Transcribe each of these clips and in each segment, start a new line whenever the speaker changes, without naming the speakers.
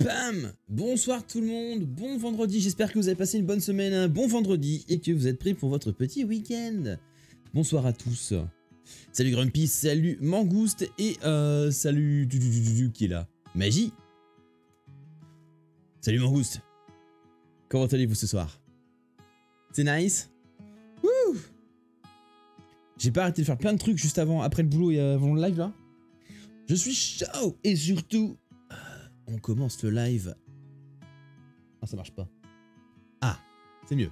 Bam! Bonsoir tout le monde, bon vendredi, j'espère que vous avez passé une bonne semaine, un bon vendredi et que vous êtes prêts pour votre petit week-end. Bonsoir à tous. Salut Grumpy, salut Mangouste et salut qui est là? Magie. Salut Mangouste. Comment allez-vous ce soir? C'est nice? Wouh! J'ai pas arrêté de faire plein de trucs juste avant, après le boulot et avant le live là. Je suis chaud et surtout... On commence le live. Ah, ça marche pas. Ah, c'est mieux.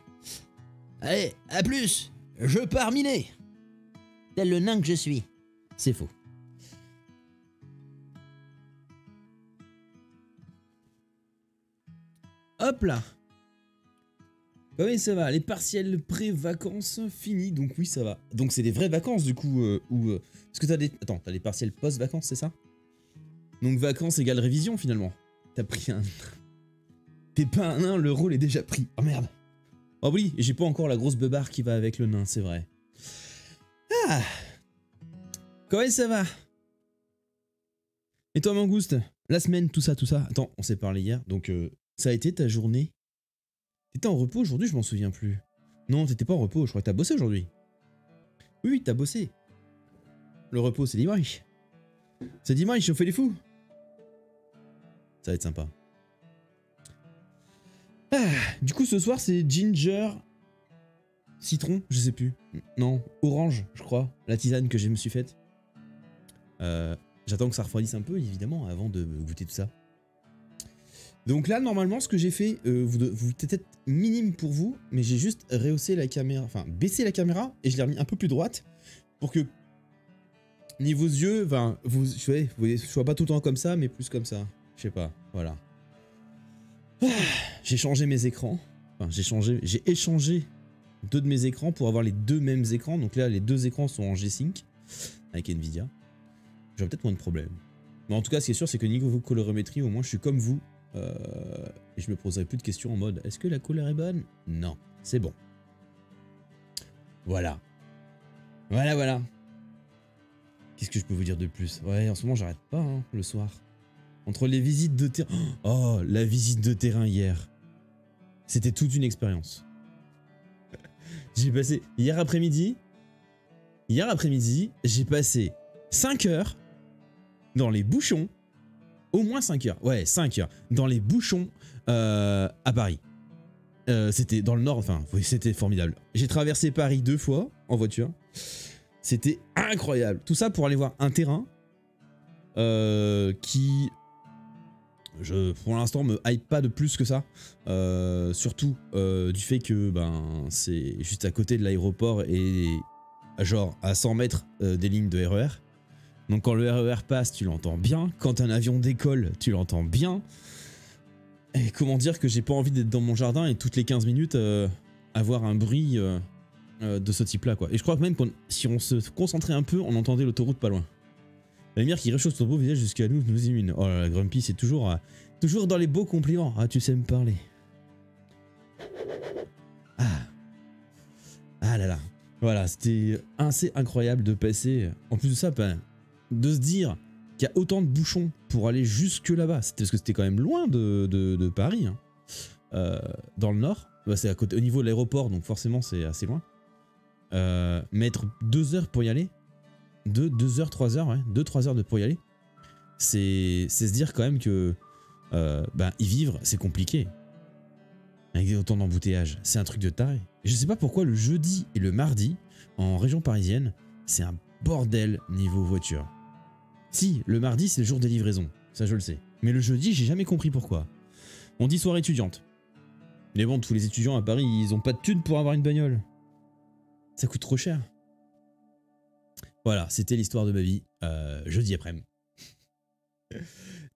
Allez, à plus. Je pars miner. Tel le nain que je suis. C'est faux. Hop là. Comment ça va? Les partiels pré-vacances finis. Donc oui, ça va. Donc c'est des vraies vacances du coup. Parce que t'as des... Attends, t'as des partiels post-vacances, c'est ça? Donc vacances égale révision finalement. T'as pris un... T'es pas un nain, le rôle est déjà pris. Oh merde. Oh oui, j'ai pas encore la grosse beubare qui va avec le nain, c'est vrai. Ah. Comment ça va? Et toi Mangouste? La semaine, tout ça. Attends, on s'est parlé hier, donc ça a été ta journée? T'étais en repos aujourd'hui, je m'en souviens plus. Non, t'étais pas en repos, je crois que t'as bossé aujourd'hui. Oui, t'as bossé. Le repos, c'est dimanche. C'est dimanche, on fait les fous. Ça va être sympa. Ah, du coup, ce soir, c'est ginger, citron, je sais plus. Non, orange, je crois, la tisane que je me suis faite. J'attends que ça refroidisse un peu, évidemment, avant de goûter tout ça. Donc là, normalement, ce que j'ai fait, vous peut-être minime pour vous, mais j'ai juste rehaussé la caméra, enfin, baissé la caméra, et je l'ai remis un peu plus droite, pour que... Niveau yeux, enfin, vous soyez pas tout le temps comme ça, mais plus comme ça. Je sais pas, voilà. Ah, j'ai changé mes écrans. Enfin, j'ai échangé deux de mes écrans pour avoir les deux mêmes écrans. Donc là, les deux écrans sont en G-Sync avec Nvidia. J'aurai peut-être moins de problèmes. Mais en tout cas, ce qui est sûr, c'est que niveau colorimétrie, au moins, je suis comme vous. Et je me poserai plus de questions en mode, est-ce que la couleur est bonne? Non, c'est bon. Voilà. Voilà. Qu'est-ce que je peux vous dire de plus? Ouais, en ce moment, j'arrête pas, hein, le soir. Entre les visites de terrain... Oh, la visite de terrain hier. C'était toute une expérience. J'ai passé... Hier après-midi, j'ai passé 5 heures dans les bouchons. Au moins 5 heures. Ouais, 5 heures. Dans les bouchons à Paris. C'était dans le nord, enfin, oui, c'était formidable. J'ai traversé Paris 2 fois en voiture. C'était incroyable. Tout ça pour aller voir un terrain qui... pour l'instant, me hype pas de plus que ça. Surtout du fait que c'est juste à côté de l'aéroport et genre à 100 mètres des lignes de RER. Donc quand le RER passe, tu l'entends bien. Quand un avion décolle, tu l'entends bien. Et comment dire que j'ai pas envie d'être dans mon jardin et toutes les 15 minutes avoir un bruit de ce type-là, quoi. Et je crois que même si on se concentrait un peu, on entendait l'autoroute pas loin. La lumière qui réchauffe ton beau visage jusqu'à nous illumine. Oh là là, Grumpy, c'est toujours dans les beaux compliments. Ah, tu sais me parler. Ah là là. Voilà, c'était assez incroyable de passer. En plus de ça, de se dire qu'il y a autant de bouchons pour aller jusque là-bas. Parce que c'était quand même loin de Paris. Hein. Dans le nord. C'est à côté, au niveau de l'aéroport, donc forcément c'est assez loin. Mettre 2 heures pour y aller. 2 heures, 3 heures, ouais. 2-3 heures pour y aller. C'est se dire quand même que y vivre, c'est compliqué. Avec autant d'embouteillages. C'est un truc de taré. Je sais pas pourquoi le jeudi et le mardi, en région parisienne, c'est un bordel niveau voiture. Si, le mardi, c'est le jour des livraisons. Ça, je le sais. Mais le jeudi, j'ai jamais compris pourquoi. On dit soirée étudiante. Mais bon, tous les étudiants à Paris, ils ont pas de thunes pour avoir une bagnole. Ça coûte trop cher. Voilà, c'était l'histoire de ma vie, jeudi après-midi.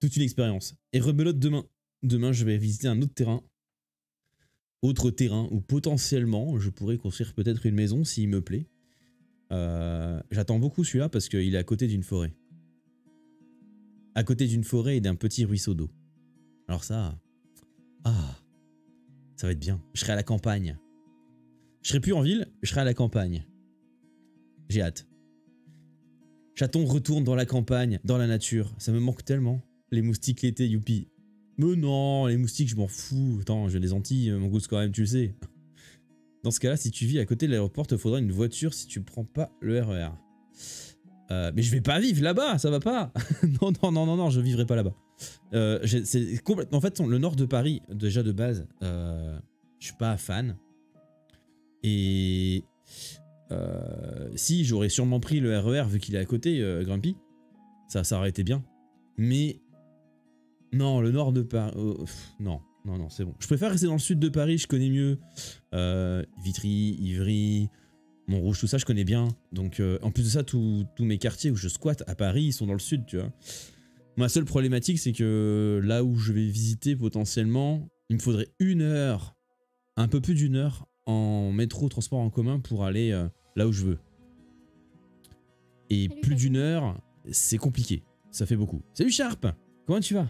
Toute une expérience. Et rebelote demain. Demain, je vais visiter un autre terrain. Autre terrain où potentiellement, je pourrais construire peut-être une maison s'il me plaît. J'attends beaucoup celui-là parce qu'il est à côté d'une forêt. À côté d'une forêt et d'un petit ruisseau d'eau. Alors ça... Ah, ça va être bien. Je serai à la campagne. Je serai plus en ville, je serai à la campagne. J'ai hâte. Chaton retourne dans la campagne, dans la nature. Ça me manque tellement. Les moustiques l'été, youpi. Mais non, les moustiques, je m'en fous. Attends, j'ai des Antilles, mon gosse quand même, tu le sais. Dans ce cas-là, si tu vis à côté de l'aéroport, te faudra une voiture si tu prends pas le RER. Mais je vais pas vivre là-bas, ça va pas. non, je vivrai pas là-bas. C'est complètement. En fait, le nord de Paris, déjà de base, je suis pas fan. Et si j'aurais sûrement pris le RER vu qu'il est à côté, Grumpy, ça aurait été bien. Mais non, le nord de Paris, non, c'est bon. Je préfère rester dans le sud de Paris, je connais mieux. Vitry, Ivry, Montrouge, tout ça, je connais bien. Donc, en plus de ça, tous mes quartiers où je squatte à Paris, ils sont dans le sud, tu vois. Ma seule problématique, c'est que là où je vais visiter potentiellement, il me faudrait 1 heure, un peu plus d'1 heure en métro, transport en commun pour aller là où je veux. Et salut, plus d'1 heure, c'est compliqué. Ça fait beaucoup. Salut Sharp, comment tu vas?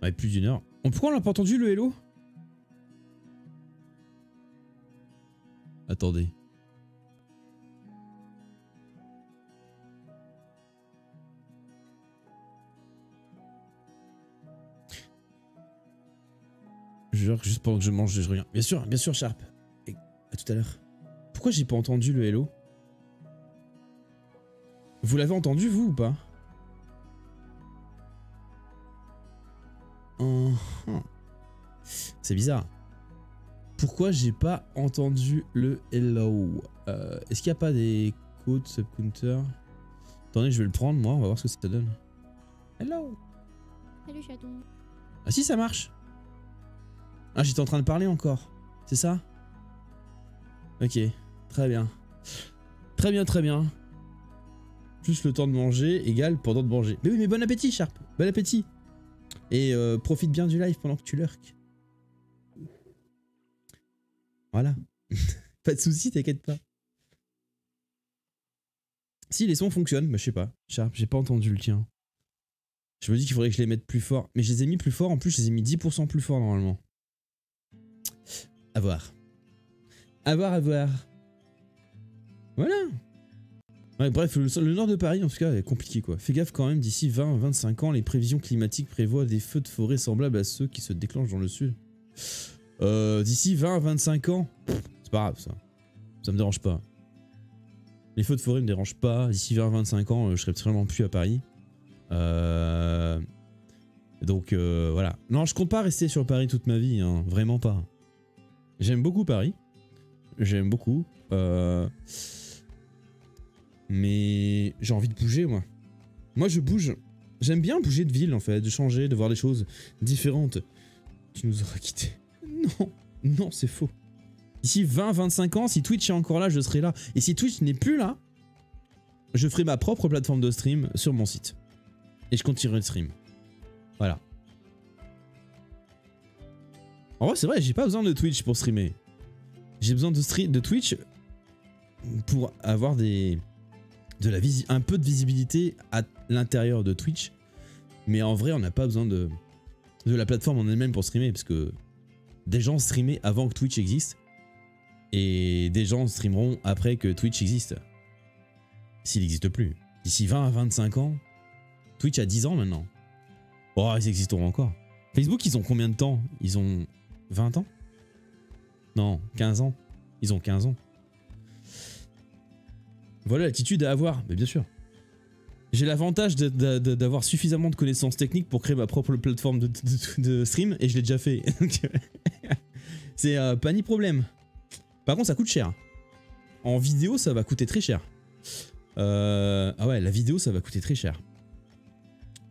Ouais, plus d'1 heure. Pourquoi on l'a pas entendu le hello? Attendez. Genre, juste pendant que je mange, je regarde. Bien sûr, Sharp. Et à tout à l'heure. Pourquoi j'ai pas entendu le hello? Vous l'avez entendu, vous, ou pas? C'est bizarre. Pourquoi j'ai pas entendu le hello? Est-ce qu'il n'y a pas des codes subcounter? Attendez, je vais le prendre, moi, on va voir ce que ça donne. Hello.
Salut chaton.
Ah si, ça marche. Ah, j'étais en train de parler encore. C'est ça? Ok, très bien. Très bien. Plus le temps de manger égale pendant de manger. Mais oui, mais bon appétit, Sharp. Bon appétit. Et profite bien du live pendant que tu lurques. Voilà. Pas de soucis, t'inquiète pas. Si les sons fonctionnent, bah je sais pas. Sharp, j'ai pas entendu le tien. Je me dis qu'il faudrait que je les mette plus fort. Mais je les ai mis plus fort, en plus je les ai mis 10% plus fort normalement. À voir. À voir. Voilà. Ouais, bref, le nord de Paris en tout cas est compliqué quoi. Fais gaffe quand même, d'ici 20-25 ans, les prévisions climatiques prévoient des feux de forêt semblables à ceux qui se déclenchent dans le sud. D'ici 20-25 ans, c'est pas grave ça. Ça me dérange pas. Les feux de forêt me dérangent pas. D'ici 20-25 ans, je serai absolument plus à Paris. Donc voilà. Non, je compte pas rester sur Paris toute ma vie, hein. Vraiment pas. J'aime beaucoup Paris. J'aime beaucoup. Mais j'ai envie de bouger, moi. Moi, je bouge. J'aime bien bouger de ville, en fait, de changer, de voir des choses différentes. Tu nous auras quittés. Non, c'est faux. D'ici 20-25 ans, si Twitch est encore là, je serai là. Et si Twitch n'est plus là, je ferai ma propre plateforme de stream sur mon site. Et je continuerai le stream. Voilà. En vrai, c'est vrai, j'ai pas besoin de Twitch pour streamer. J'ai besoin de Twitch pour avoir un peu de visibilité à l'intérieur de Twitch. Mais en vrai, on n'a pas besoin de la plateforme en elle-même pour streamer, parce que des gens streamaient avant que Twitch existe. Et des gens streameront après que Twitch existe. S'il n'existe plus. D'ici 20 à 25 ans, Twitch a 10 ans maintenant. Oh, ils existeront encore. Facebook, ils ont combien de temps? Ils ont 20 ans? Non, 15 ans. Ils ont 15 ans. Voilà l'attitude à avoir, mais bien sûr. J'ai l'avantage d'avoir suffisamment de connaissances techniques pour créer ma propre plateforme de stream, et je l'ai déjà fait. C'est pas ni problème. Par contre, ça coûte cher. En vidéo, ça va coûter très cher. Ah ouais, la vidéo, ça va coûter très cher.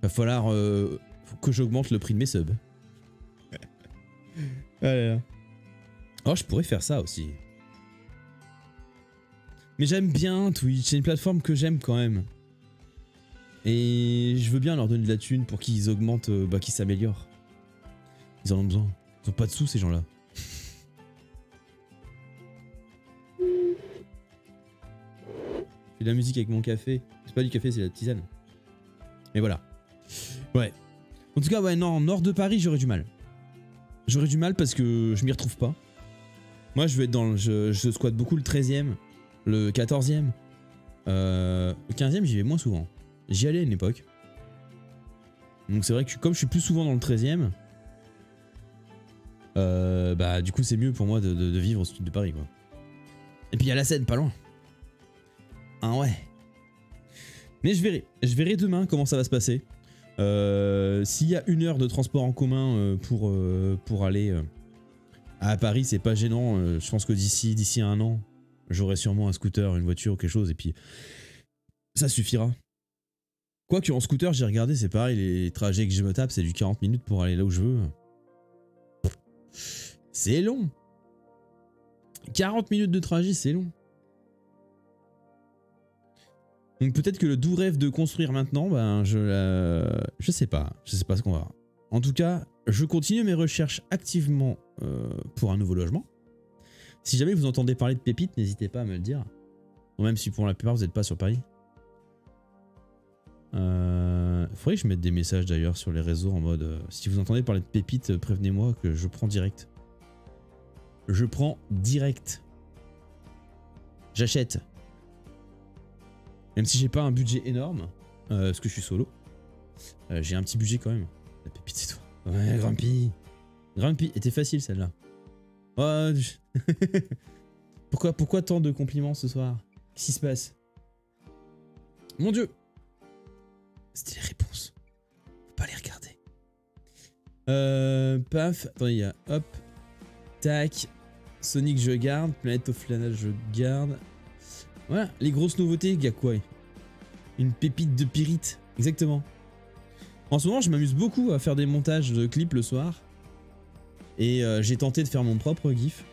Va falloir que j'augmente le prix de mes subs. Allez. Oh, je pourrais faire ça aussi. Mais j'aime bien Twitch, c'est une plateforme que j'aime quand même. Et je veux bien leur donner de la thune pour qu'ils augmentent, qu'ils s'améliorent. Ils en ont besoin. Ils ont pas de sous, ces gens-là. Je fais de la musique avec mon café. C'est pas du café, c'est de la tisane. Mais voilà. Ouais. En tout cas, ouais, non, nord de Paris, j'aurais du mal. J'aurais du mal parce que je m'y retrouve pas. Moi, je vais être dans le... Je squatte beaucoup le 13e, le 14e. Le 15e, j'y vais moins souvent. J'y allais à une époque. Donc c'est vrai que comme je suis plus souvent dans le 13e, bah du coup c'est mieux pour moi de vivre au sud de Paris quoi. Et puis il y a la Seine pas loin. Ah ouais. Mais je verrai demain comment ça va se passer. S'il y a 1 heure de transport en commun pour aller à Paris, c'est pas gênant. Je pense que d'ici 1 an, j'aurai sûrement un scooter, une voiture ou quelque chose et puis ça suffira. Quoique en scooter, j'ai regardé, c'est pareil, les trajets que je me tape, c'est du 40 minutes pour aller là où je veux. C'est long. 40 minutes de trajet, c'est long. Donc peut-être que le doux rêve de construire maintenant, ben je sais pas ce qu'on va. En tout cas, je continue mes recherches activement pour un nouveau logement. Si jamais vous entendez parler de pépites, n'hésitez pas à me le dire. Bon, même si pour la plupart vous n'êtes pas sur Paris. Faudrait que je mette des messages d'ailleurs sur les réseaux en mode si vous entendez parler de pépites, prévenez-moi que je prends direct. Je prends direct. J'achète. Même si j'ai pas un budget énorme, parce que je suis solo, j'ai un petit budget quand même. La pépite c'est toi. Ouais, Grumpy. Grumpy, était facile celle-là. Oh, pourquoi tant de compliments ce soir? Qu'est-ce qui se passe? Mon Dieu. C'était les réponses. Faut pas les regarder. Paf. Attendez, il y a hop. Tac. Sonic je garde. Planète of Lana je garde. Voilà, les grosses nouveautés, il y a quoi? Une pépite de pyrite. Exactement. En ce moment, je m'amuse beaucoup à faire des montages de clips le soir. Et j'ai tenté de faire mon propre GIF.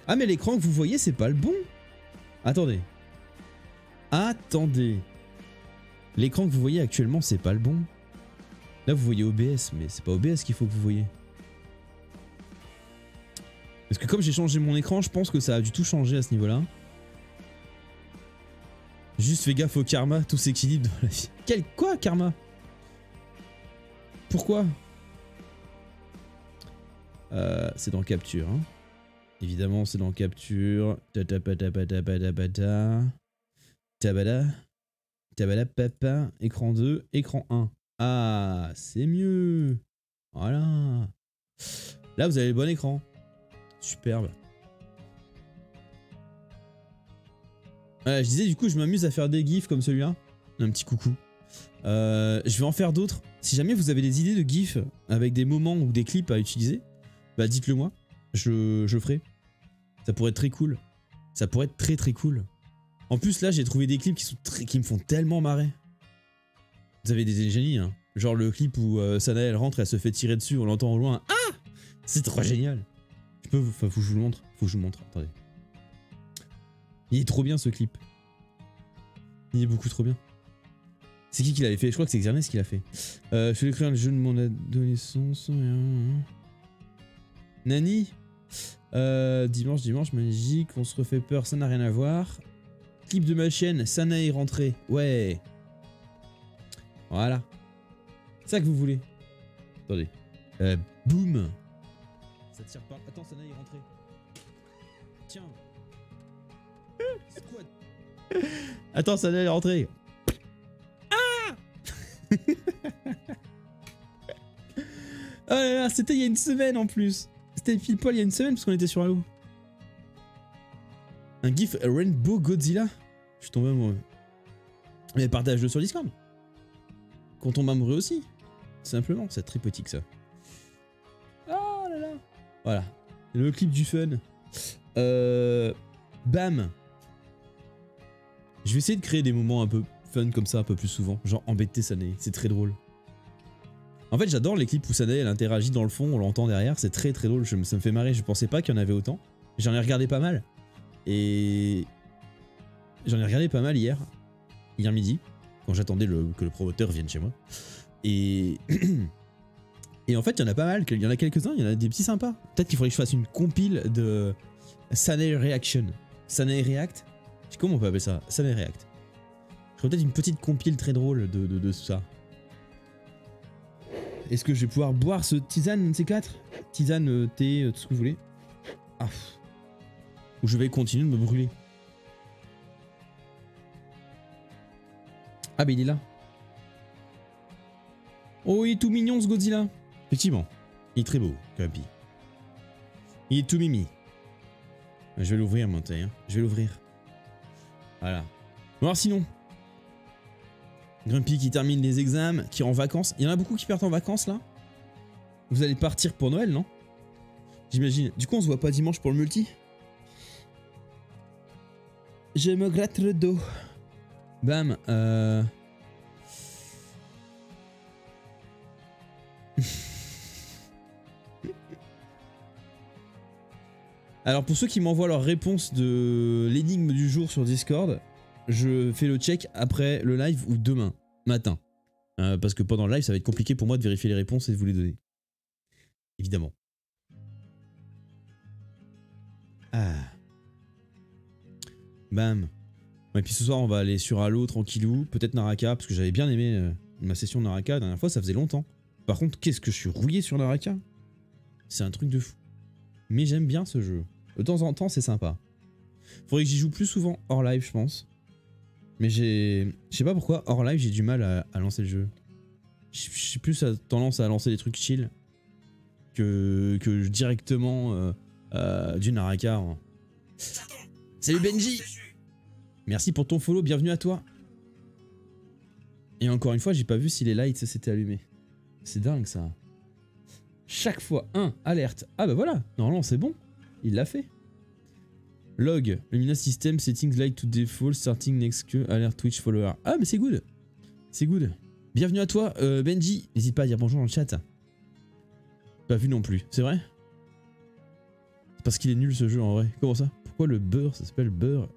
Ah mais l'écran que vous voyez, c'est pas le bon. Attendez. Attendez. L'écran que vous voyez actuellement, c'est pas le bon. Là, vous voyez OBS, mais c'est pas OBS qu'il faut que vous voyez. Parce que comme j'ai changé mon écran, je pense que ça a du tout changé à ce niveau-là. Juste fais gaffe au karma, tout s'équilibre dans la vie. Quoi, karma? Pourquoi? C'est dans capture, hein. Évidemment, c'est dans capture. Tabada. Tabada papa. Écran 2, écran 1. Ah, c'est mieux. Voilà. Là, vous avez le bon écran. Superbe. Je disais, du coup, je m'amuse à faire des gifs comme celui-là. Un petit coucou. Je vais en faire d'autres. Si jamais vous avez des idées de gifs avec des moments ou des clips à utiliser, bah dites-le moi. Je ferai. Ça pourrait être très cool. Ça pourrait être très très cool. En plus, là, j'ai trouvé des clips qui me font tellement marrer. Vous avez des génies, hein. Genre le clip où Sana, elle rentre, elle se fait tirer dessus, on l'entend au loin. Ah! C'est trop génial. Faut que je vous le montre. Faut que je vous le montre. Attendez. Il est trop bien ce clip. Il est beaucoup trop bien. C'est qui l'avait fait? Je crois que c'est Xernes qui l'a fait. Je vais écrire le jeu de mon adolescence. Nani. Dimanche, magique. On se refait peur, ça n'a rien à voir. Clip de ma chaîne, Sana est rentrée. Ouais. Voilà. C'est ça que vous voulez. Attendez. Boum. Ça tire pas. Attends, Sana est rentrée. Tiens. Squat. Attends, Sana est rentrée. Ah. Oh là là, c'était il y a une semaine en plus. C'était pile poil il y a une semaine parce qu'on était sur Halo. Un gif Rainbow Godzilla. Je suis tombé amoureux. Mais partage-le sur Discord. Qu'on tombe amoureux aussi. Simplement, c'est très poétique ça. Oh là là. Voilà. Le clip du fun. Bam. Je vais essayer de créer des moments un peu fun comme ça un peu plus souvent. Genre embêter Sané. C'est très drôle. En fait, j'adore les clips où Sané elle interagit dans le fond, on l'entend derrière. C'est très très drôle. Ça me fait marrer. Je pensais pas qu'il y en avait autant. J'en ai regardé pas mal. Et j'en ai regardé pas mal hier midi, quand j'attendais que le promoteur vienne chez moi. Et en fait, il y en a pas mal, il y en a quelques-uns, il y en a des petits sympas. Peut-être qu'il faudrait que je fasse une compile de Sané Reaction. Sané React. Comment on peut appeler ça? Sané React. Je ferais peut-être une petite compile très drôle de ça. Est-ce que je vais pouvoir boire ce tisane C4? Tisane, thé, tout ce que vous voulez. Ah. Ou je vais continuer de me brûler. Ah bah il est là. Oh, il est tout mignon ce Godzilla. Effectivement, il est très beau, Grumpy. Il est tout mimi. Je vais l'ouvrir, mon taille. Hein. Je vais l'ouvrir. Voilà. Bon, alors sinon, Grumpy qui termine les examens, qui est en vacances. Il y en a beaucoup qui partent en vacances là. Vous allez partir pour Noël, non? J'imagine. Du coup, on se voit pas dimanche pour le multi. Je me gratte le dos. Bam. Alors pour ceux qui m'envoient leur réponse de l'énigme du jour sur Discord, je fais le check après le live ou demain matin. Parce que pendant le live, ça va être compliqué pour moi de vérifier les réponses et de vous les donner. Évidemment. Ah. Bam. Et puis ce soir, on va aller sur Halo tranquillou, peut-être Naraka, parce que j'avais bien aimé ma session Naraka la dernière fois, ça faisait longtemps. Par contre, qu'est-ce que je suis rouillé sur Naraka? C'est un truc de fou. Mais j'aime bien ce jeu. De temps en temps, c'est sympa. Faudrait que j'y joue plus souvent hors live, je pense. Mais je sais pas pourquoi, hors live, j'ai du mal à lancer le jeu. J'ai plus tendance à lancer des trucs chill que directement du Naraka. Hein. Salut Benji! Merci pour ton follow, bienvenue à toi. Et encore une fois, j'ai pas vu si les lights s'étaient allumés. C'est dingue ça. Chaque fois, alerte. Ah bah voilà, normalement c'est bon. Il l'a fait. Log, Lumina System, settings light to default, starting next queue, alert Twitch follower. Ah mais c'est good. C'est good. Bienvenue à toi, Benji. N'hésite pas à dire bonjour dans le chat. Pas vu non plus, c'est vrai? C'est parce qu'il est nul ce jeu en vrai. Comment ça? Pourquoi le beurre, ça s'appelle beurre?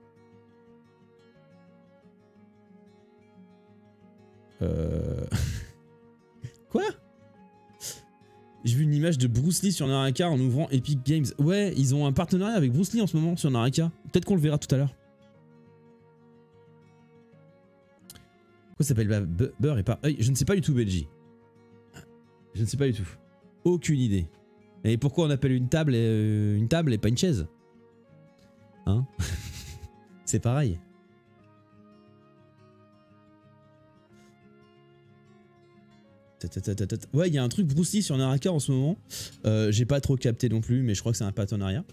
Quoi? J'ai vu une image de Bruce Lee sur Naraka en ouvrant Epic Games. Ouais, ils ont un partenariat avec Bruce Lee en ce moment sur Naraka. Peut-être qu'on le verra tout à l'heure. Pourquoi ça s'appelle beurre et pas œil? Je ne sais pas du tout, Benji. Je ne sais pas du tout. Aucune idée. Et pourquoi on appelle une table et pas une chaise? Hein? C'est pareil. Ouais, il y a un truc Bruce Lee sur Naraka en ce moment. J'ai pas trop capté non plus, mais je crois que c'est un partenariat.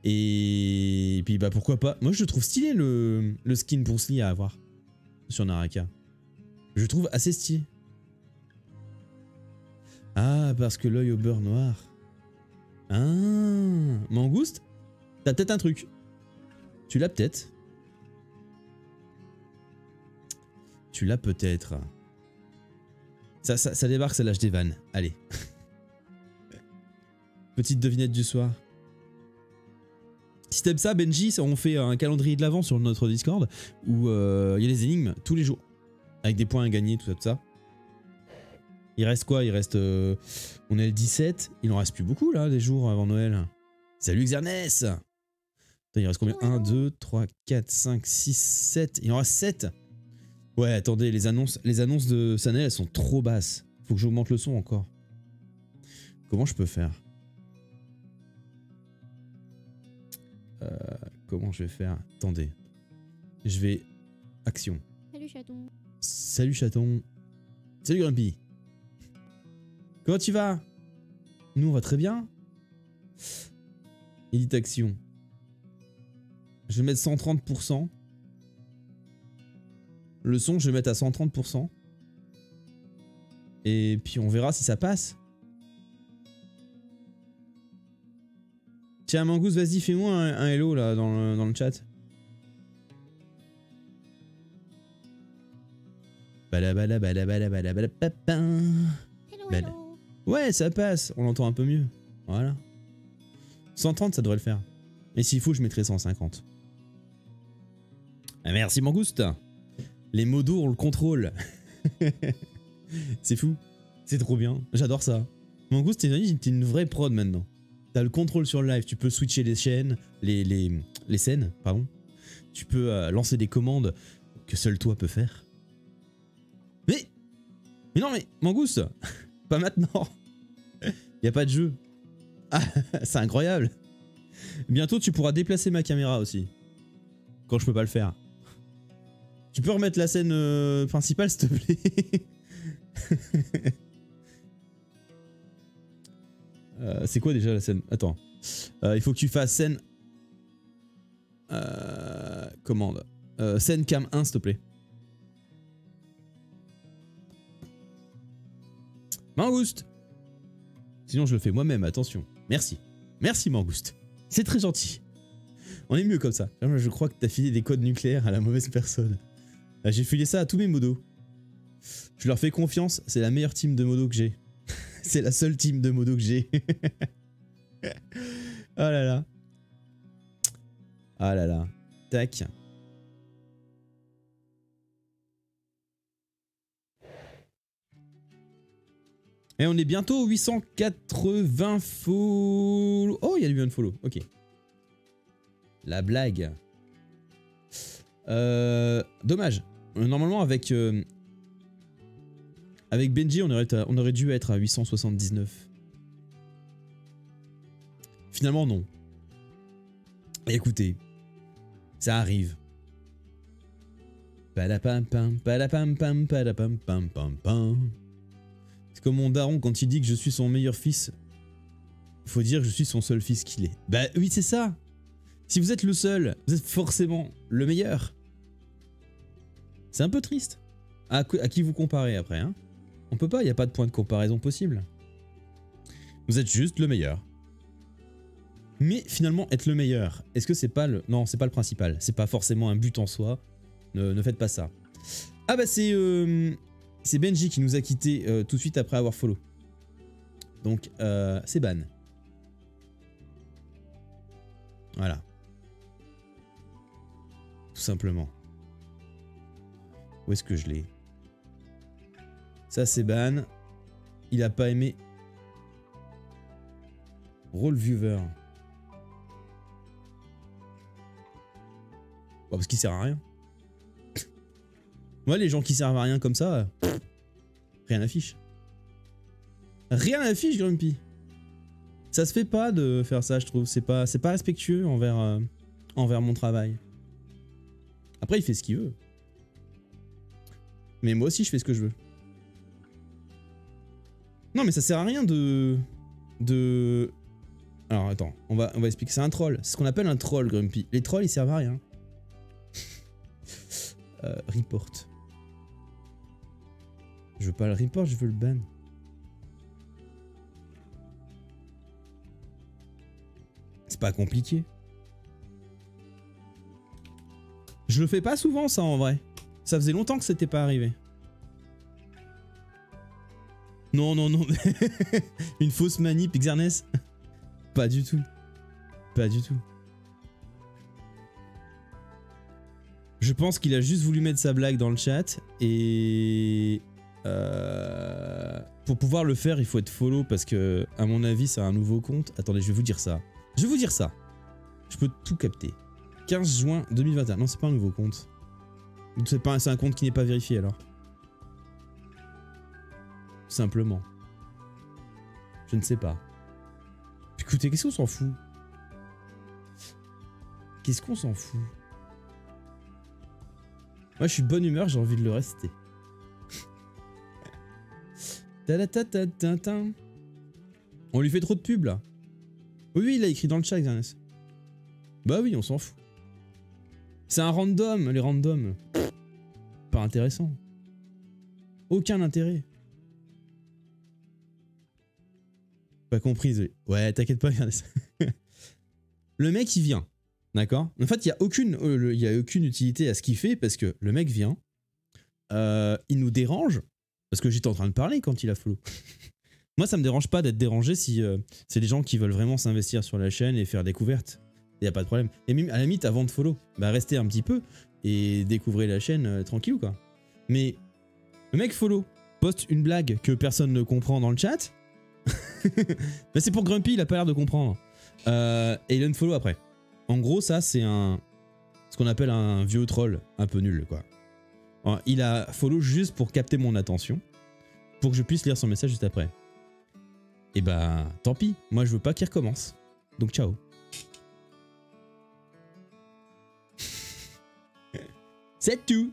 Et puis bah pourquoi pas. Moi je trouve stylé le skin Bruce Lee à avoir sur Naraka. Je trouve assez stylé. Ah, parce que l'œil au beurre noir. Ah, Mangouste, t'as peut-être un truc. Tu l'as peut-être. Tu l'as peut-être. Ça débarque, ça lâche des vannes. Allez. Petite devinette du soir. Si t'aimes ça, Benji, on fait un calendrier de l'avant sur notre Discord où il y a des énigmes tous les jours. Avec des points à gagner, tout ça. Il reste quoi? Il reste... on est le 17. Il en reste plus beaucoup là, des jours avant Noël. Salut Xernès! Il reste combien? 1, 2, 3, 4, 5, 6, 7. Il en reste 7. Ouais, attendez, les annonces de Sanel, elles sont trop basses. Faut que j'augmente le son encore. Comment je peux faire? Comment je vais faire? Attendez. Je vais... Action.
Salut chaton.
Salut chaton. Salut Grumpy. Comment tu vas? Nous on va très bien. Edit action. Je vais mettre 130%. Le son, je vais mettre à 130%. Et puis on verra si ça passe. Tiens, Mangouste, vas-y, fais-moi un hello là dans le chat.
Hello.
Ouais, ça passe, on l'entend un peu mieux. Voilà. 130, ça devrait le faire. Et s'il faut, je mettrai 150. Ah, merci Mangouste. Les modos, on le contrôle. C'est fou. C'est trop bien. J'adore ça. Mangouste, t'es une vraie prod maintenant. T'as le contrôle sur le live. Tu peux switcher les chaînes, les scènes, pardon. Tu peux lancer des commandes que seul toi peux faire. Mais non, mais Mangouste, pas maintenant. Y a pas de jeu. Ah, c'est incroyable. Bientôt, tu pourras déplacer ma caméra aussi. Quand je peux pas le faire. Tu peux remettre la scène principale, s'il te plaît? C'est quoi déjà la scène? Attends. Il faut que tu fasses scène... commande. Scène cam 1 s'il te plaît. Mangouste. Sinon je le fais moi-même, attention. Merci. Merci Mangouste. C'est très gentil. On est mieux comme ça. Je crois que t'as filé des codes nucléaires à la mauvaise personne. J'ai filé ça à tous mes modos. Je leur fais confiance, c'est la meilleure team de modos que j'ai. C'est la seule team de modos que j'ai. Oh là là. Ah là là. Tac. Et on est bientôt 880 follow. Oh, il y a eu un follow. Ok. La blague. Dommage. Normalement, avec Benji, on aurait dû être à 879. Finalement, non. Écoutez, ça arrive. Padapam pam, padapam pam, padapam pam pam pam. C'est comme mon daron quand il dit que je suis son meilleur fils. Faut dire que je suis son seul fils qu'il est. Bah oui, c'est ça. Si vous êtes le seul, vous êtes forcément le meilleur. C'est un peu triste. À qui vous comparez après, hein? On peut pas, il n'y a pas de point de comparaison possible. Vous êtes juste le meilleur. Mais finalement, être le meilleur, est-ce que c'est pas le... Non, c'est pas le principal. C'est pas forcément un but en soi. Ne faites pas ça. Ah bah c'est Benji qui nous a quittés tout de suite après avoir follow. Donc c'est ban. Voilà. Tout simplement. Où est-ce que je l'ai? Ça c'est ban. Il a pas aimé. Role viewer. Bon, parce qu'il sert à rien. Moi, les gens qui servent à rien comme ça, rien n'affiche. Rien n'affiche, Grumpy. Ça se fait pas de faire ça, je trouve. C'est pas respectueux envers mon travail. Après, il fait ce qu'il veut. Mais moi aussi, je fais ce que je veux. Non, mais ça sert à rien de... Alors, attends, on va expliquer. C'est un troll. C'est ce qu'on appelle un troll, Grumpy. Les trolls, ils servent à rien. Report. Je veux pas le report, je veux le ban. C'est pas compliqué. Je le fais pas souvent ça en vrai. Ça faisait longtemps que c'était pas arrivé. Non, non, non. Une fausse manip, Xernes. Pas du tout. Pas du tout. Je pense qu'il a juste voulu mettre sa blague dans le chat et... pour pouvoir le faire, il faut être follow parce que, à mon avis, c'est un nouveau compte. Attendez, je vais vous dire ça. Je vais vous dire ça. Je peux tout capter. 15 juin 2021. Non, c'est pas un nouveau compte. C'est un compte qui n'est pas vérifié alors. Simplement. Je ne sais pas. Écoutez, qu'est-ce qu'on s'en fout? Qu'est-ce qu'on s'en fout? Moi, je suis de bonne humeur, j'ai envie de le rester. On lui fait trop de pub là. Oui, il a écrit dans le chat, Xernes. Bah oui, on s'en fout. C'est un random, les randoms. Pas intéressant. Aucun intérêt. Pas compris, désolé. Ouais, t'inquiète pas, Xernes. Le mec, il vient. D'accord? En fait, il n'y a aucune utilité à ce qu'il fait parce que le mec vient. Il nous dérange. Parce que j'étais en train de parler quand il a follow. Moi, ça me dérange pas d'être dérangé si c'est des gens qui veulent vraiment s'investir sur la chaîne et faire découverte. Il n'y a pas de problème. Et même à la limite, avant de follow, bah restez un petit peu et découvrez la chaîne tranquillou quoi. Mais le mec follow, poste une blague que personne ne comprend dans le chat. Mais c'est pour Grumpy, il a pas l'air de comprendre. Et il unfollow après. En gros, ça, c'est ce qu'on appelle un vieux troll un peu nul quoi. Alors, il a follow juste pour capter mon attention, pour que je puisse lire son message juste après. Et bah, tant pis, moi je veux pas qu'il recommence. Donc ciao. C'est tout.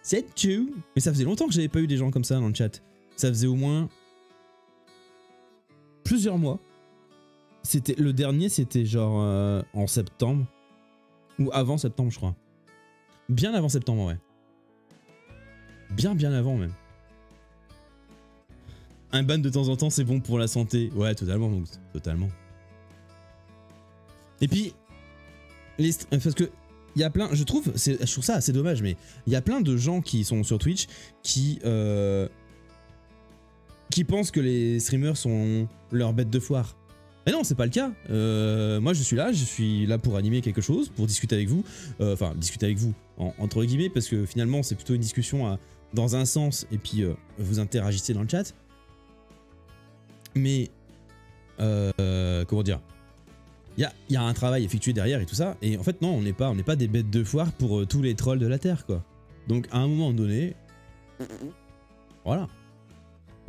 C'est tout. Mais ça faisait longtemps que j'avais pas eu des gens comme ça dans le chat. Ça faisait au moins plusieurs mois C'était le dernier, c'était genre en septembre. Ou avant septembre, je crois. Bien avant septembre, ouais. Bien avant, même. Un ban de temps en temps, c'est bon pour la santé. Ouais, totalement, donc, totalement. Et puis, parce que il y a plein, je trouve ça assez dommage, mais il y a plein de gens qui sont sur Twitch qui pensent que les streamers sont leurs bêtes de foire. Mais non, c'est pas le cas. Moi, je suis là pour animer quelque chose, pour discuter avec vous. Enfin, discuter avec vous, entre guillemets, parce que finalement, c'est plutôt une discussion dans un sens, et puis vous interagissez dans le chat. Mais, comment dire, il y a un travail effectué derrière et tout ça, et en fait non, on n'est pas des bêtes de foire pour tous les trolls de la Terre, quoi. Donc à un moment donné, voilà,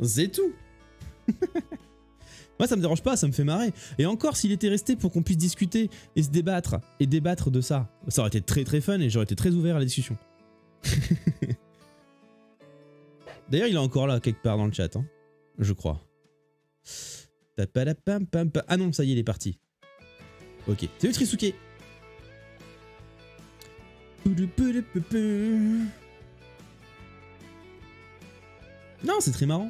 c'est tout. Moi ça me dérange pas, ça me fait marrer. Et encore, s'il était resté pour qu'on puisse discuter et se débattre, de ça, ça aurait été très très fun et j'aurais été très ouvert à la discussion. D'ailleurs il est encore là quelque part dans le chat, hein, je crois. Ah non, ça y est, il est parti. Ok. Salut Trisuke. Non, c'est très marrant.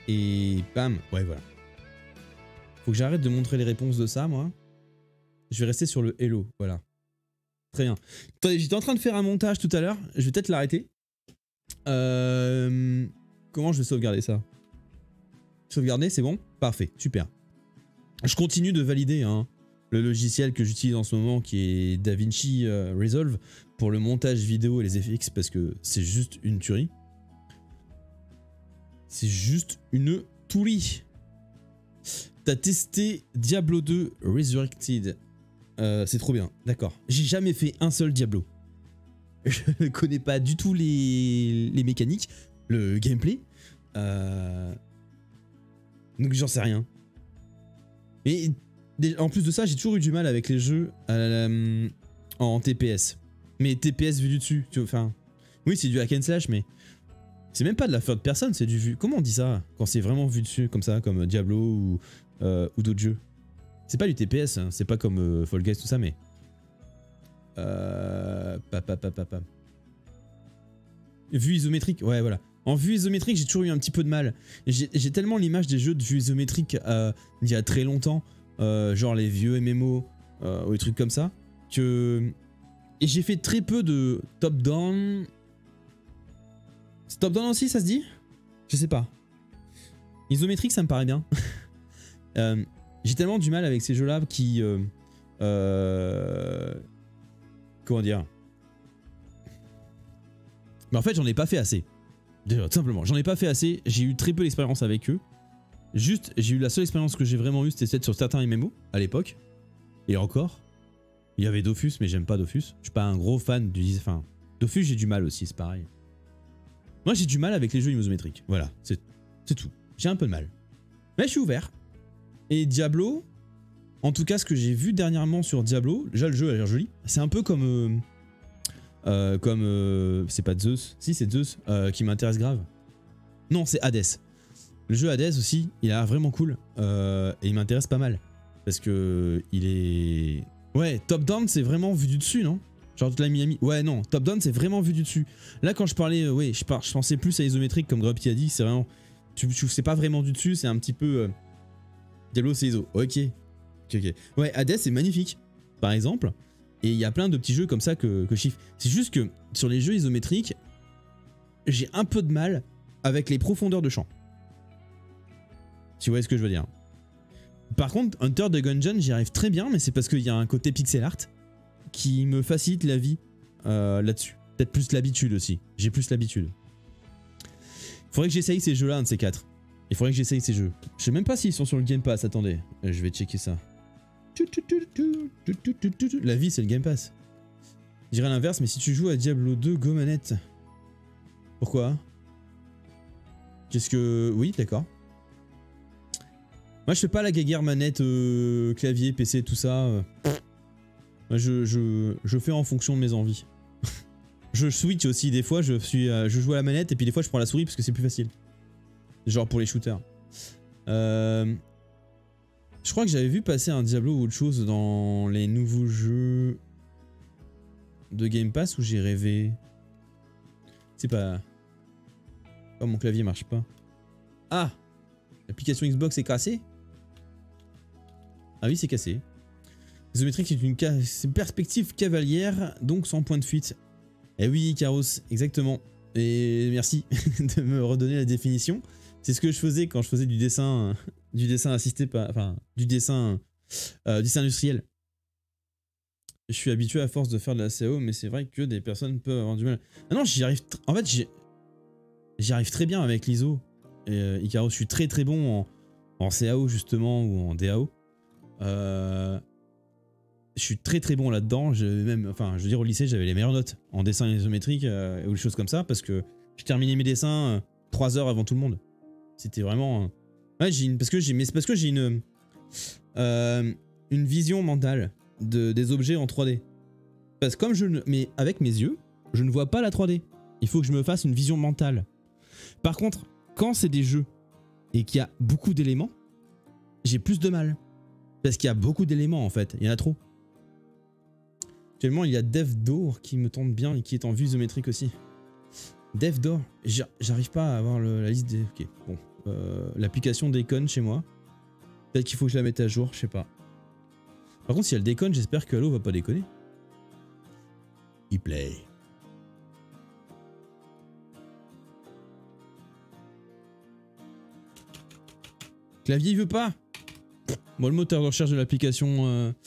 Et bam. Ouais, voilà. Faut que j'arrête de montrer les réponses de ça, moi. Je vais rester sur le hello, voilà. Très bien. Attendez, j'étais en train de faire un montage tout à l'heure. Je vais peut-être l'arrêter. Comment je vais sauvegarder ça? Sauvegarder, c'est bon? Parfait, super. Je continue de valider hein, le logiciel que j'utilise en ce moment, qui est DaVinci Resolve, pour le montage vidéo et les FX, parce que c'est juste une tuerie. C'est juste une tuerie. T'as testé Diablo 2 Resurrected. C'est trop bien, d'accord. J'ai jamais fait un seul Diablo. Je ne connais pas du tout les mécaniques, le gameplay. Donc j'en sais rien. Mais en plus de ça, j'ai toujours eu du mal avec les jeux en TPS. Mais TPS vu du dessus, tu vois, enfin... Oui, c'est du hack and slash, mais... C'est même pas de la third person, c'est du vu... Comment on dit ça quand c'est vraiment vu dessus, comme ça, comme Diablo ou d'autres jeux? C'est pas du TPS, hein, c'est pas comme Fall Guys, tout ça, mais... Vue isométrique, ouais, voilà. En vue isométrique, j'ai toujours eu un petit peu de mal. J'ai tellement l'image des jeux de vue isométrique il y a très longtemps, genre les vieux MMO ou des trucs comme ça, que... Et j'ai fait très peu de top-down... C'est top-down aussi, ça se dit? Je sais pas. Isométrique, ça me paraît bien. J'ai tellement du mal avec ces jeux-là qui... comment dire? Mais en fait, j'en ai pas fait assez. Déjà, tout simplement, j'en ai pas fait assez. J'ai eu très peu d'expérience avec eux. Juste, j'ai eu la seule expérience que j'ai vraiment eue, c'était celle sur certains MMO à l'époque. Et encore, il y avait Dofus, mais j'aime pas Dofus. Je suis pas un gros fan du... Enfin, Dofus, j'ai du mal aussi, c'est pareil. Moi, j'ai du mal avec les jeux isométriques. Voilà, c'est tout. J'ai un peu de mal. Mais je suis ouvert. Et Diablo, en tout cas, ce que j'ai vu dernièrement sur Diablo, déjà le jeu a l'air joli. C'est un peu comme... c'est pas Zeus. Si, c'est Zeus qui m'intéresse grave. Non, c'est Hades. Le jeu Hades aussi, il a l'air vraiment cool. Et il m'intéresse pas mal. Parce que il est... Ouais, top-down, c'est vraiment vu du dessus, non? Genre toute la Miami. Ouais, non, top-down, c'est vraiment vu du dessus. Là, quand je parlais, ouais, je pensais plus à isométrique, comme Grumpy a dit, c'est vraiment... C'est pas vraiment du dessus, c'est un petit peu... Diablo, c'est iso. Ok. Ouais, Hades, c'est magnifique, par exemple. Et il y a plein de petits jeux comme ça que je kiffe. C'est juste que, sur les jeux isométriques, j'ai un peu de mal avec les profondeurs de champ. Tu vois ce que je veux dire? Par contre, Hunter the Gungeon, j'y arrive très bien, mais c'est parce qu'il y a un côté pixel art qui me facilite la vie là-dessus. Peut-être plus l'habitude aussi. J'ai plus l'habitude. Faudrait que j'essaye ces jeux-là, un de ces quatre. Il faudrait que j'essaye ces jeux. Je sais même pas s'ils sont sur le Game Pass. Attendez, je vais checker ça. La vie, c'est le Game Pass. Je dirais l'inverse, mais si tu joues à Diablo 2, go manette. Pourquoi? Qu'est-ce que... Oui, d'accord. Moi, je fais pas la guéguerre manette, clavier, PC, tout ça. Je fais en fonction de mes envies. Je switch aussi des fois, je joue à la manette et puis des fois je prends la souris parce que c'est plus facile. Genre pour les shooters. Je crois que j'avais vu passer un Diablo ou autre chose dans les nouveaux jeux de Game Pass où j'ai rêvé. C'est pas... Oh, mon clavier marche pas. Ah! L'application Xbox est cassée? Ah oui, c'est cassé. Isométrique, c'est une perspective cavalière, donc sans point de fuite. Eh oui, Caros, exactement. Et merci de me redonner la définition. C'est ce que je faisais quand je faisais du dessin assisté par... Enfin, du dessin industriel. Je suis habitué à force de faire de la CAO, mais c'est vrai que des personnes peuvent avoir du mal. Ah non, j'y arrive... En fait, j'y arrive très bien avec l'ISO. Et Icaros, je suis très très bon en CAO justement, ou en DAO. Je suis très très bon là-dedans. Enfin, je veux dire, au lycée, j'avais les meilleures notes en dessin isométrique ou des choses comme ça, parce que je terminais mes dessins 3 heures avant tout le monde. C'était vraiment... Ouais, c'est parce que j'ai une vision mentale des objets en 3D. Parce que comme mais avec mes yeux, je ne vois pas la 3D. Il faut que je me fasse une vision mentale. Par contre, quand c'est des jeux et qu'il y a beaucoup d'éléments, j'ai plus de mal. Parce qu'il y a beaucoup d'éléments en fait, il y en a trop. Actuellement, il y a DevDoor qui me tente bien et qui est en vue isométrique aussi. DevDoor, j'arrive pas à avoir la liste des... Ok, bon. L'application déconne chez moi. Peut-être qu'il faut que je la mette à jour, je sais pas. Par contre, si elle déconne, j'espère que Halo va pas déconner. E-play. Clavier, il veut pas. Bon, le moteur de recherche de l'application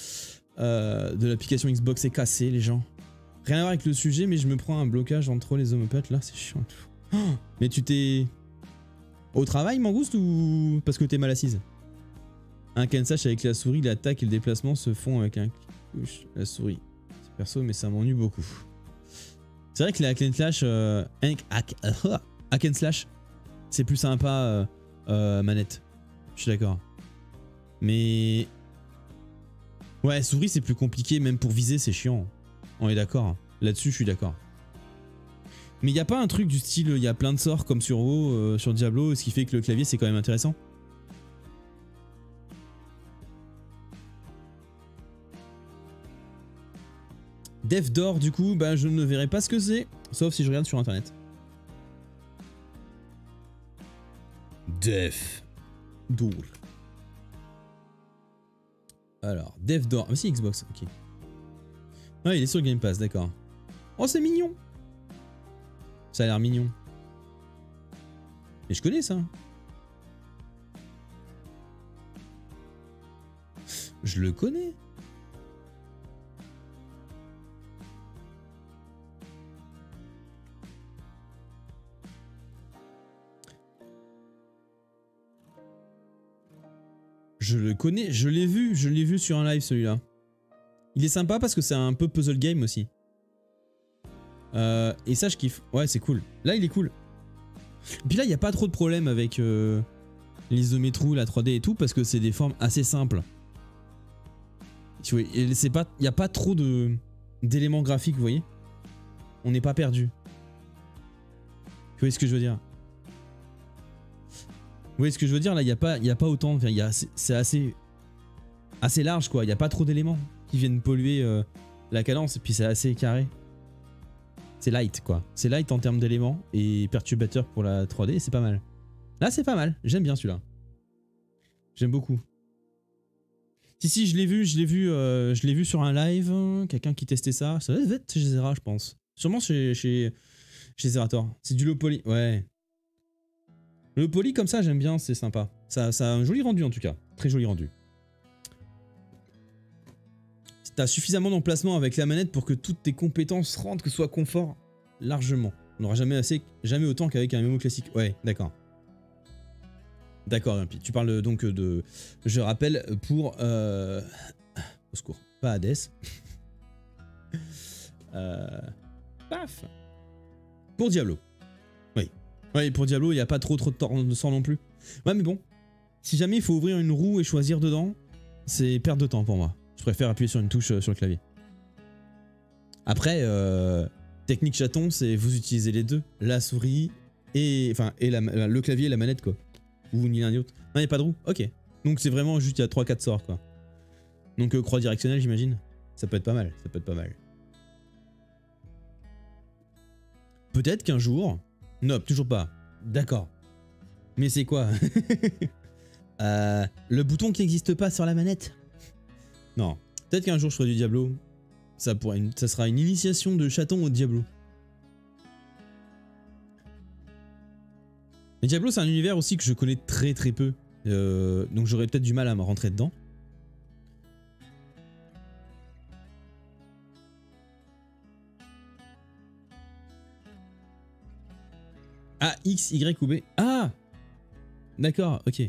Xbox est cassé, les gens. Rien à voir avec le sujet, mais je me prends un blocage entre les homopathes là, c'est chiant. Oh, mais tu t'es... Au travail, Mangouste, ou parce que t'es mal assise? Un cansash avec la souris, l'attaque et le déplacement se font avec un clic la souris. C'est perso, mais ça m'ennuie beaucoup. C'est vrai que les hack and slash, hack and slash, c'est plus sympa manette. Je suis d'accord. Mais... Ouais, souris c'est plus compliqué, même pour viser c'est chiant. On est d'accord. Là-dessus je suis d'accord. Mais il n'y a pas un truc du style, il y a plein de sorts comme sur WoW, sur Diablo, ce qui fait que le clavier c'est quand même intéressant. DevDoor du coup, bah je ne verrai pas ce que c'est, sauf si je regarde sur internet. DevDoor. Alors, DevDoor. Ah, si, Xbox, ok. Ah, il est sur Game Pass, d'accord. Oh, c'est mignon! Ça a l'air mignon. Mais je connais ça. Je le connais. Je le connais, je l'ai vu sur un live celui-là. Il est sympa parce que c'est un peu puzzle game aussi. Et ça je kiffe. Ouais, c'est cool. Là il est cool. Et puis là il n'y a pas trop de problème avec l'isométrie, la 3D et tout parce que c'est des formes assez simples. Il n'y a pas trop d'éléments graphiques, vous voyez. On n'est pas perdu. Vous voyez ce que je veux dire? Vous voyez ce que je veux dire? Là, il n'y a pas autant. C'est assez large, quoi. Il n'y a pas trop d'éléments qui viennent polluer la cadence. Et puis, c'est assez carré. C'est light, quoi. C'est light en termes d'éléments et perturbateur pour la 3D. C'est pas mal. Là, c'est pas mal. J'aime bien celui-là. J'aime beaucoup. Si, je l'ai vu sur un live. Quelqu'un qui testait ça. Ça va être chez Zera, je pense. Sûrement chez Zerator. C'est du low poly. Ouais. Le poly comme ça, j'aime bien, c'est sympa. Ça a un joli rendu en tout cas. Très joli rendu. T'as suffisamment d'emplacement avec la manette pour que toutes tes compétences rentrent, que ce soit confort largement. On n'aura jamais autant qu'avec un MMO classique. Ouais, d'accord. D'accord, tu parles donc de... Je rappelle pour... Au secours. Pas Hades. Paf. Pour Diablo. Oui. Ouais, pour Diablo, il n'y a pas trop de sang non plus. Ouais, mais bon. Si jamais il faut ouvrir une roue et choisir dedans, c'est perte de temps pour moi. Je préfère appuyer sur une touche sur le clavier. Après, technique chaton, c'est vous utilisez les deux, la souris et le clavier et la manette quoi. Ou ni l'un ni l'autre. Non, il n'y a pas de roue. Ok. Donc c'est vraiment juste il y a 3-4 sorts quoi. Donc croix directionnelle j'imagine. Ça peut être pas mal. Ça peut être pas mal. Peut-être qu'un jour. Non, toujours pas. D'accord. Mais c'est quoi? Le bouton qui n'existe pas sur la manette. Non. Peut-être qu'un jour je ferai du Diablo. Ça sera une initiation de chaton au Diablo. Mais Diablo c'est un univers aussi que je connais très très peu. Donc j'aurais peut-être du mal à me rentrer dedans. Ah, X, Y ou B. Ah! D'accord, ok.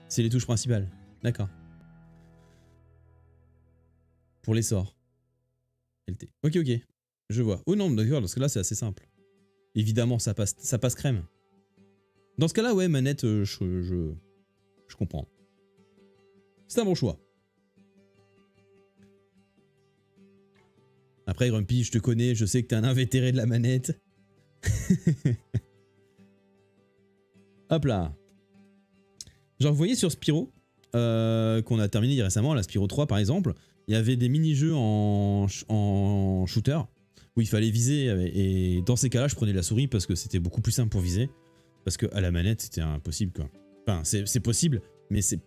C'est les touches principales. D'accord. Pour les sorts. LT. Ok, ok. Je vois. Oh non, d'accord, parce que là c'est assez simple. Évidemment, ça passe crème. Dans ce cas-là, ouais, manette, je comprends. C'est un bon choix. Après, Grumpy, je te connais, je sais que t'es un invétéré de la manette. Hop là. Genre, vous voyez sur Spyro, qu'on a terminé récemment, la Spyro 3 par exemple, il y avait des mini-jeux en shooter où il fallait viser, et dans ces cas-là, je prenais la souris parce que c'était beaucoup plus simple pour viser. Parce que à la manette, c'était impossible quoi. Enfin, c'est possible, mais c'est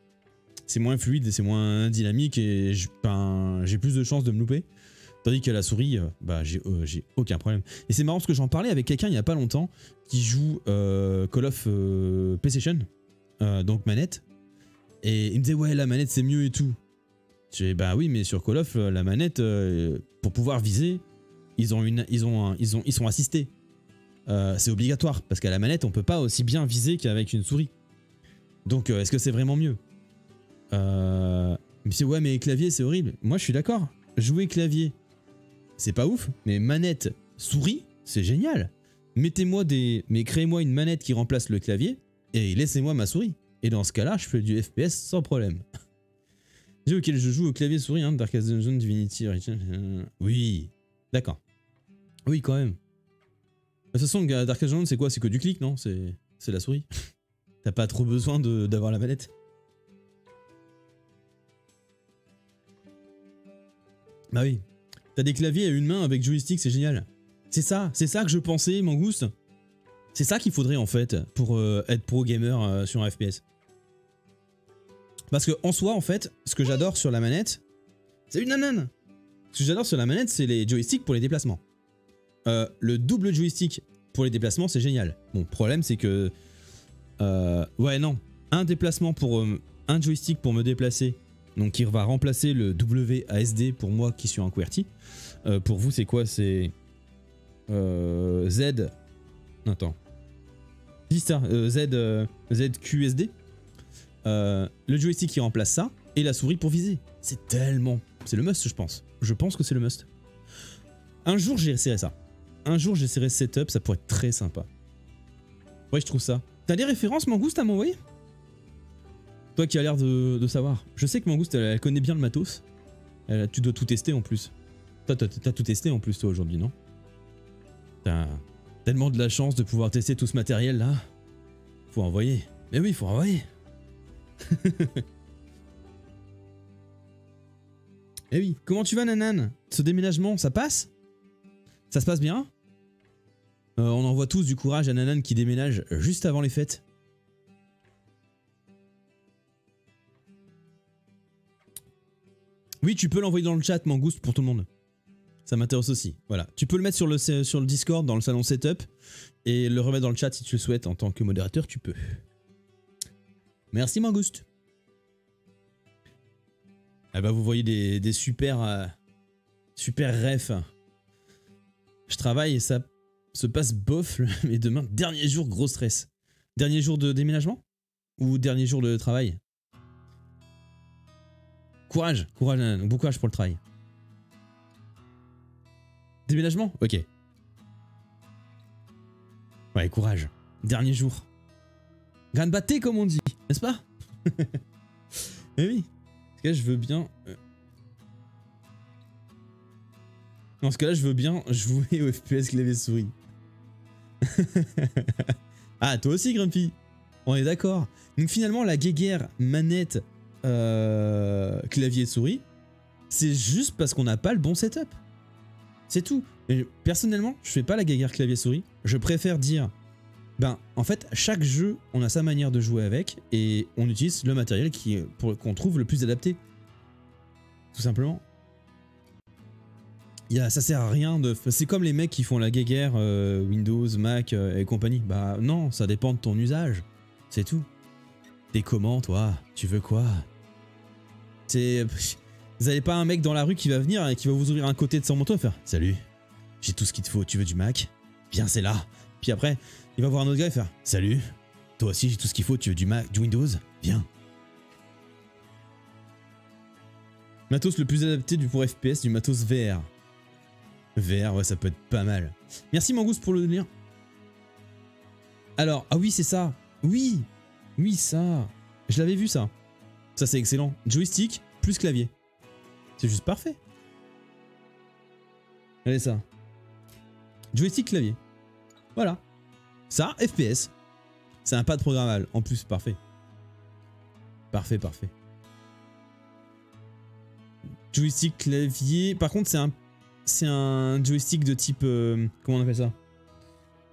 moins fluide, c'est moins dynamique et j'ai plus de chances de me louper. Tandis qu'à la souris, bah j'ai aucun problème. Et c'est marrant parce que j'en parlais avec quelqu'un il y a pas longtemps qui joue Call of PlayStation, donc manette. Et il me disait ouais la manette c'est mieux et tout. Je dis bah oui mais sur Call of la manette pour pouvoir viser ils sont assistés. C'est obligatoire parce qu'à la manette on peut pas aussi bien viser qu'avec une souris. Donc est-ce que c'est vraiment mieux? Mais c'est ouais mais clavier c'est horrible. Moi je suis d'accord. Jouer clavier c'est pas ouf, mais manette souris c'est génial. Mais créez-moi une manette qui remplace le clavier et laissez-moi ma souris. Et dans ce cas-là je fais du FPS sans problème. Jeu auquel je joue au clavier souris, hein, Darkest Dungeon, Divinity, oui, d'accord. Oui quand même. De toute façon, Darkest Dungeon, c'est quoi? C'est que du clic, non? C'est la souris. T'as pas trop besoin d'avoir la manette. Bah oui. T'as des claviers à une main avec joystick, c'est génial. C'est ça que je pensais, Mangouste. C'est ça qu'il faudrait en fait pour être pro gamer sur un FPS. Parce que en soi, en fait, ce que j'adore sur la manette, c'est une nanane. Ce que j'adore sur la manette, c'est les joysticks pour les déplacements. Le double joystick pour les déplacements, c'est génial. Bon, problème, c'est que... ouais, non. Un déplacement pour... un joystick pour me déplacer, donc qui va remplacer le WASD pour moi qui suis un QWERTY. Pour vous, c'est quoi? C'est... Z... Attends. ZQSD. Le joystick qui remplace ça, et la souris pour viser. C'est tellement... C'est le must, je pense. Je pense que c'est le must. Un jour, j'essaierai ça. Un jour, j'essaierai ce setup, ça pourrait être très sympa. Ouais, je trouve ça. T'as des références, Mangouste, à m'envoyer? Toi qui as l'air de savoir. Je sais que Mangouste, elle connaît bien le matos. Tu dois tout tester en plus. Toi, t'as tout testé en plus, toi, aujourd'hui, non? T'as tellement de la chance de pouvoir tester tout ce matériel-là. Faut envoyer. Mais oui, faut envoyer. Eh oui, comment tu vas, Nanan? Ce déménagement, ça passe? Ça se passe bien? On envoie tous du courage à Nanan qui déménage juste avant les fêtes. Oui, tu peux l'envoyer dans le chat, Mangouste, pour tout le monde. Ça m'intéresse aussi. Voilà. Tu peux le mettre sur le Discord, dans le salon setup, et le remettre dans le chat si tu le souhaites. En tant que modérateur, tu peux. Merci, Mangouste. Ah bah, vous voyez des super... super refs. Je travaille et ça se passe bof, mais demain, dernier jour, gros stress. Dernier jour de déménagement? Ou dernier jour de travail? Courage, courage, bon courage pour le travail. Déménagement? Ok. Ouais, courage. Dernier jour. Grain de batté, comme on dit, n'est-ce pas? Eh oui. Parce que là, je veux bien... Dans ce cas-là, je veux bien jouer au FPS clavier souris. Ah, toi aussi, Grumpy. On est d'accord. Donc finalement, la guéguerre manette clavier souris, c'est juste parce qu'on n'a pas le bon setup. C'est tout. Et personnellement, je fais pas la guéguerre clavier souris. Je préfère dire, ben, en fait, chaque jeu, on a sa manière de jouer avec et on utilise le matériel qu'on trouve le plus adapté. Tout simplement. Ça sert à rien de... C'est comme les mecs qui font la guéguerre Windows, Mac et compagnie. Bah non, ça dépend de ton usage. C'est tout. T'es comment, toi? Tu veux quoi? Vous avez pas un mec dans la rue qui va venir et qui va vous ouvrir un côté de son manteau et faire « Salut, j'ai tout ce qu'il te faut, tu veux du Mac? Viens, c'est là. » Puis après, il va voir un autre gars et faire « Salut, toi aussi j'ai tout ce qu'il faut, tu veux du Mac, du Windows? Viens. » Matos le plus adapté pour FPS, du matos VR. VR, ouais, ça peut être pas mal. Merci Mangouste pour le lien. Alors, ah oui, c'est ça. Oui, oui, ça. Je l'avais vu, ça. Ça, c'est excellent. Joystick plus clavier. C'est juste parfait. Allez, ça. Joystick, clavier. Voilà. Ça, FPS. C'est un pad programmable. En plus, parfait. Parfait, parfait. Joystick, clavier. Par contre, c'est un joystick de type... comment on appelle ça?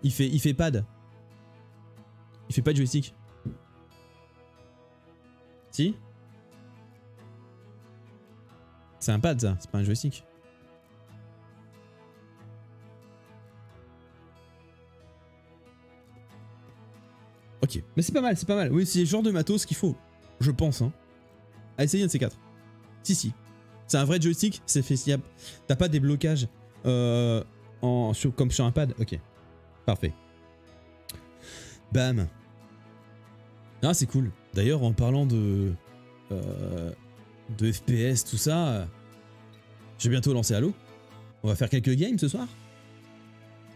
Il fait pad. Il fait pas de joystick. Si? C'est un pad, ça. C'est pas un joystick. Ok. Mais c'est pas mal, c'est pas mal. Oui, c'est le genre de matos qu'il faut. Je pense, hein. À essayer un de ces quatre. Si, si. C'est un vrai joystick, c'est fait fiable. T'as pas des blocages comme sur un pad. Ok. Parfait. Bam. Ah, c'est cool. D'ailleurs, en parlant de FPS, tout ça, je vais bientôt lancer Halo. On va faire quelques games ce soir.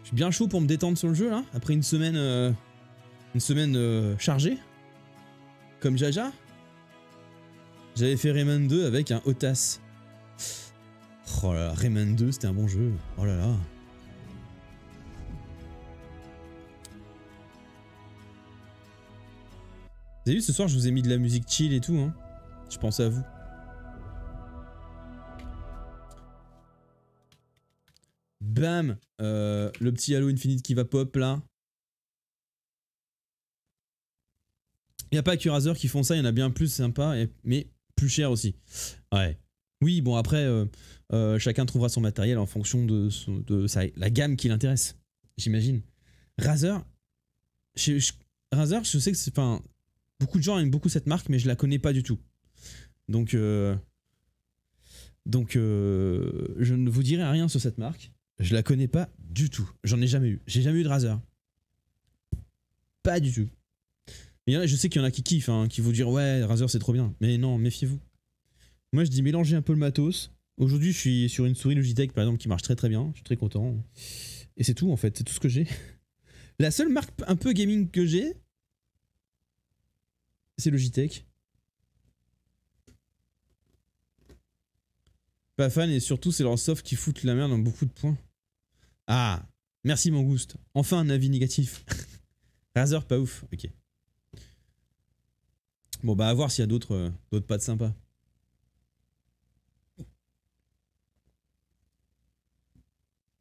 Je suis bien chaud pour me détendre sur le jeu, là, après une semaine chargée. Comme Jaja. J'avais fait Rayman 2 avec un Otas. Oh là là, Rayman 2, c'était un bon jeu. Oh là là. Vous avez vu, ce soir, je vous ai mis de la musique chill et tout, hein. Je pensais à vous. Bam, le petit Halo Infinite qui va pop, là. Il n'y a pas que Razer qui font ça, il y en a bien plus sympa, mais plus cher aussi. Ouais. Oui, bon, après, chacun trouvera son matériel en fonction de la gamme qui l'intéresse, j'imagine. Razer, Razer, je sais que c'est... Enfin, beaucoup de gens aiment beaucoup cette marque, mais je la connais pas du tout. Donc, je ne vous dirai rien sur cette marque. Je la connais pas du tout. J'en ai jamais eu. J'ai jamais eu de Razer. Pas du tout. Mais je sais qu'il y en a qui kiffent, hein, qui vous diront ouais, Razer c'est trop bien. Mais non, méfiez-vous. Moi je dis mélanger un peu le matos. Aujourd'hui je suis sur une souris Logitech par exemple qui marche très très bien. Je suis très content. Et c'est tout en fait, c'est tout ce que j'ai. La seule marque un peu gaming que j'ai, c'est Logitech. Pas fan et surtout c'est leur soft qui fout la merde dans beaucoup de points. Ah, merci Mangouste. Enfin un avis négatif. Razer pas ouf, ok. Bon bah à voir s'il y a d'autres pads sympas.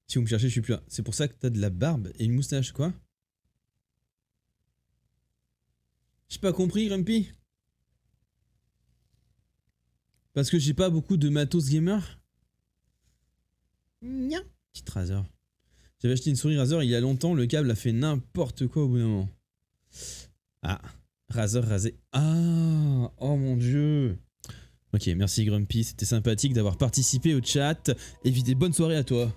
Si vous me cherchez, je suis plus là. C'est pour ça que t'as de la barbe et une moustache, quoi? J'ai pas compris, Grumpy. Parce que j'ai pas beaucoup de matos gamer. Nya. Petite Razer. J'avais acheté une souris Razer il y a longtemps, le câble a fait n'importe quoi au bout d'un moment. Ah, Razer rasé. Ah, oh mon dieu. Ok, merci Grumpy, c'était sympathique d'avoir participé au chat. Évitez, bonne soirée à toi.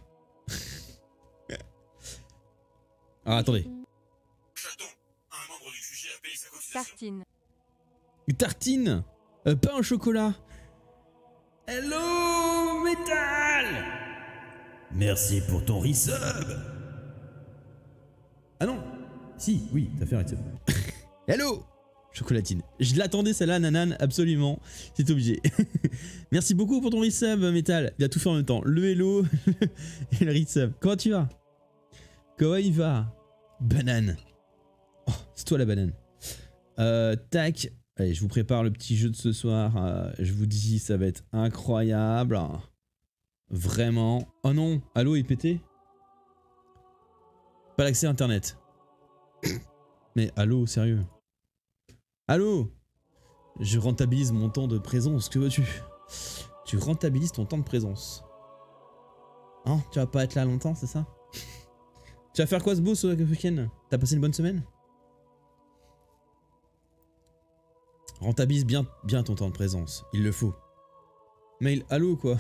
Ah, attendez.
Tartine.
Tartine, pain au chocolat. Hello, Metal. Merci pour ton resub. Ah non. Si, oui, t'as fait un resub. Hello. Chocolatine. Je l'attendais celle-là, Nanan, absolument. C'est obligé. Merci beaucoup pour ton resub, Metal. Il a tout fait en même temps. Le hello et le resub. Comment tu vas? Comment il va? Banane. Oh, c'est toi la banane. Tac. Allez, je vous prépare le petit jeu de ce soir. Je vous dis, ça va être incroyable. Vraiment. Oh non, Halo est pété? Pas l'accès internet. Mais Halo, sérieux? Allô? Je rentabilise mon temps de présence, que veux-tu? Tu rentabilises ton temps de présence. Hein? Tu vas pas être là longtemps, c'est ça? Tu vas faire quoi ce beau ce week-end? T'as passé une bonne semaine? Rentabilise bien ton temps de présence, il le faut. Mail, allô quoi?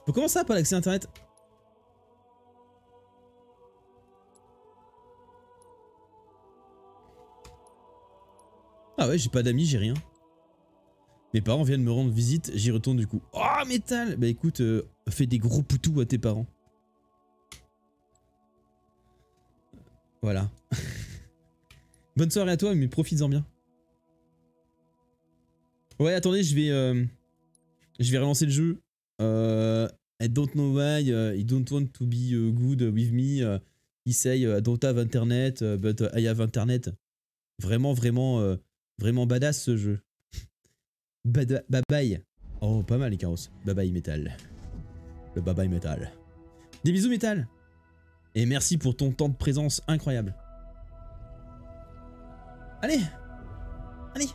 Comment ça, pas l'accès internet? Ah ouais, j'ai pas d'amis, j'ai rien. Mes parents viennent me rendre visite, j'y retourne du coup. Oh, métal! Bah écoute, fais des gros poutous à tes parents. Voilà. Bonne soirée à toi, mais profites-en bien. Ouais, attendez, je vais relancer le jeu. I don't know why, he don't want to be good with me. He say, I don't have internet, but I have internet. Vraiment, vraiment, vraiment badass ce jeu. Bye bye. Oh, pas mal les carrosses. Bye bye métal. Le bye bye métal. Des bisous métal. Et merci pour ton temps de présence incroyable. Allez. Allez.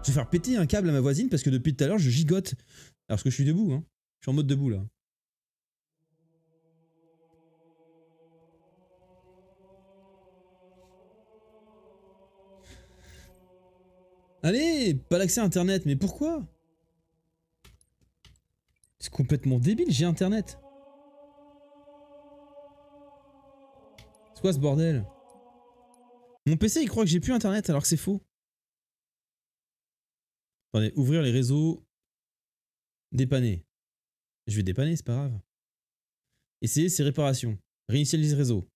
Je vais faire péter un câble à ma voisine parce que depuis tout à l'heure je gigote. Alors que je suis debout, hein. Je suis en mode debout là. Allez, pas l'accès à internet, mais pourquoi? C'est complètement débile, j'ai internet. C'est quoi ce bordel? Mon PC il croit que j'ai plus internet alors que c'est faux. Attendez, ouvrir les réseaux. Dépanner. Je vais dépanner, c'est pas grave. Essayer ces réparations. Réinitialiser le réseau.